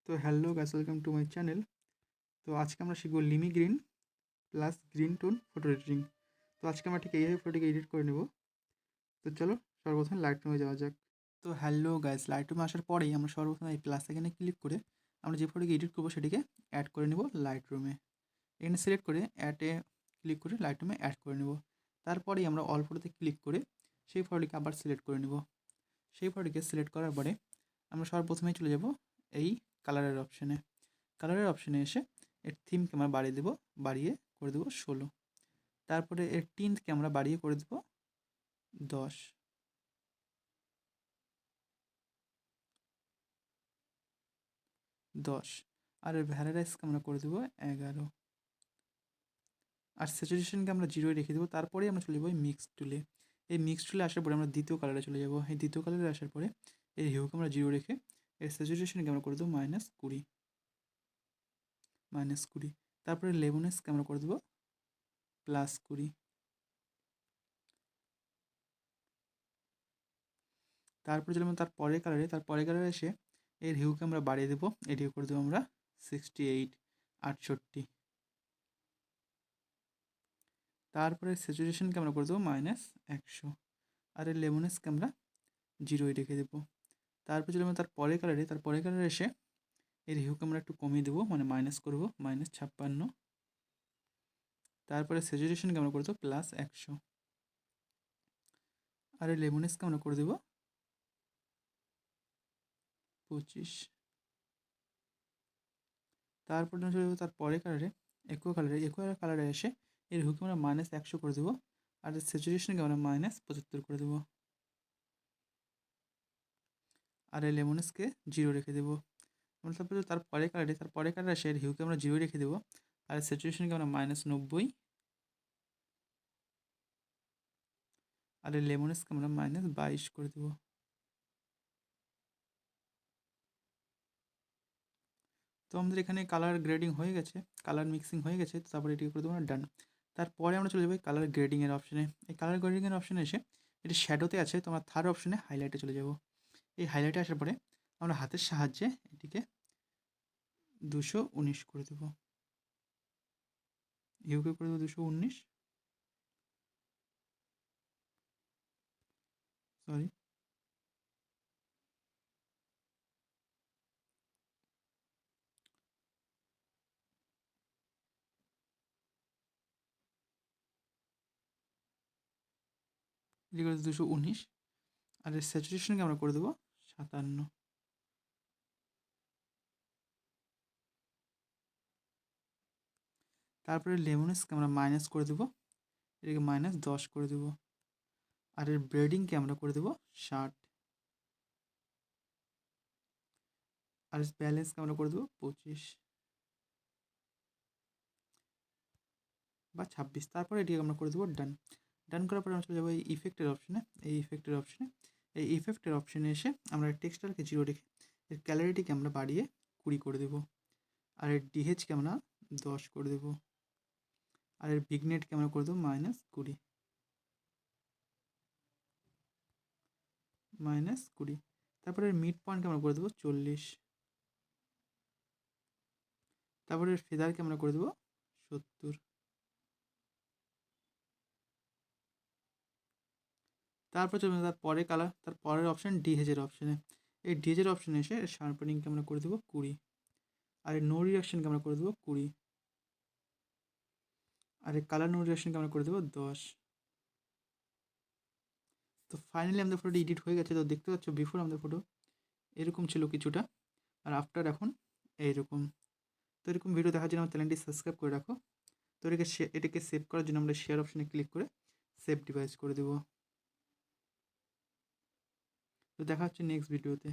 তো hello guys, welcome to my channel. তো আজকে আমরা শিখব লিমি green plus green tone photo editing. তো আজকে আমরা ঠিক এইভাবে ফটোটিকে এডিট করে নেব। তো চলো সর্বপ্রথম লাইট রুমে যাওয়া যাক। তো হ্যালো গাইস, লাইট রুমে আসার পরেই আমরা সর্বপ্রথম এই প্লাস এখানে ক্লিক করে আমরা যে ফটোটিকে এডিট করবো সেটিকে অ্যাড করে নেব লাইট রুমে। এখানে সিলেক্ট করে অ্যাডে ক্লিক করে লাইট রুমে অ্যাড করে নেব। তারপরেই আমরা অল ফটোতে ক্লিক করে সেই ফটোটিকে আবার সিলেক্ট করে নেব। সেই ফটোটিকে সিলেক্ট করার পরে আমরা সর্বপ্রথমেই চলে যাব এই কালারের অপশানে। কালারের অপশানে এসে এর থিমকে আমরা বাড়িয়ে করে দেবো 16। তারপরে এর টিন্টকে আমরা বাড়িয়ে করে দেবো 10। আর এর ভ্যারারাইজকে আমরা করে দেবো 11। আর স্যাচুরেশনকে আমরা 0 রেখে দেবো। তারপরেই আমরা চলে যাবো এই মিক্স টুলে। এই মিক্স টুলে আসার পরে আমরা দ্বিতীয় কালারে চলে যাব। এই দ্বিতীয় কালারে আসার পরে এর হিউকে আমরা 0 রেখে এর স্যাচুরেশনকে আমরা করে দেবো -20। তারপরে লেমনেসকে আমরা করে দেবো +20। তারপরে চলে তার পরের কালারে এসে এর হিউকে আমরা বাড়িয়ে দেবো। এর হিউ করে দেবো আমরা 68। তারপরে স্যাচুরেশনকে আমরা করে দেবো -100। আর এর লেমনেসকে আমরা 0 রেখে দেবো। তারপরে চলে তার পরের কালারে এসে এর হিউকে আমরা একটু কমিয়ে দেবো, মানে মাইনাস করবো -56। তারপরে স্যাচুরেশনকে আমরা করে দেবো +100। আর এর লেমনেসকে আমরা করে দেবো 25। তারপরে চলে যাবো তার পরের একো কালারে এসে এর হুকে আমরা -100 করে দেবো। আর স্যাচুরেশনকে আমরা -75 করে দেবো। আর এই লেমনেসকে 0 রেখে দেবো। তারপরে তার পরের কালারে এসে এর হিউকে আমরা 0 রেখে দেবো। আর স্যাচুরেশনকে আমরা -90। আর এই লেমনেসকে আমরা -22 করে দেবো। তো আমাদের এখানে কালার গ্রেডিং হয়ে গেছে, কালার মিক্সিং হয়ে গেছে। তো তারপরে এটিকে করে দেবো আমরা ডান। তারপরে আমরা চলে যাবো কালার গ্রেডিংয়ের অপশানে। এই কালার গ্রেডিংয়ের অপশানে এসে এটি শ্যাডোতে আছে, তো আমরা থার্ড অপশানে হাইলাইটে চলে যাব। এই হাইলাইটে আসার পরে আমরা হাতের সাহায্যে এটিকে 219 করে দেবো। হিউকে করে দেবো 219। সরি, এটি করে 219। আর এর স্যাচুরেশনকে আমরা করে দেবো 57। তারপরে লেমনেসকে আমরা মাইনাস করে দেবো, এটাকে -10 করে দেবো। আর এর ব্রেডিংকে আমরা করে দেবো 60। আর ব্যালেন্সকে আমরা করে দেবো 25 বা 26। তারপরে এটিকে আমরা করে দেবো ডান করার পরে আমরা চলে যাবো এই ইফেক্টের অপশানে এসে আমরা টেক্সচারকে 0 রেখে এর ক্যালারিটিকে আমরা বাড়িয়ে 20 করে দেবো। আর এর ডিএইচকে আমরা 10 করে দেবো। আর এর ভিগনেটকে আমরা করে দেবো -20। তারপরে এর মিড পয়েন্টকে আমরা করে দেবো 40। তারপরে এর ফেদারকে আমরা করে দেবো 70। তারপর চলবে তার পরের অপশান ডিহেজের অপশানে। এই ডিহেজের অপশানে এসে শার্পেনিংকে আমরা করে দেবো 20। আর এই নো রিয়াকশনকে আমরা করে দেবো 20। আর এই কালার নো রিয়াকশনকে আমরা করে দেবো 10। তো ফাইনালি আমাদের ফটোটি এডিট হয়ে গেছে। তো দেখতে পাচ্ছ বিফোর আমাদের ফটো এরকম ছিল কিছুটা, আর আফটার এখন এইরকম। তো এরকম ভিডিও দেখার জন্য আমার চ্যানেলটি সাবস্ক্রাইব করে রাখো। তো এটাকে সেভ করার জন্য আমরা শেয়ার অপশানে ক্লিক করে সেভ ডিভাইস করে দেবো। তো দেখা হচ্ছে নেক্সট ভিডিওতে।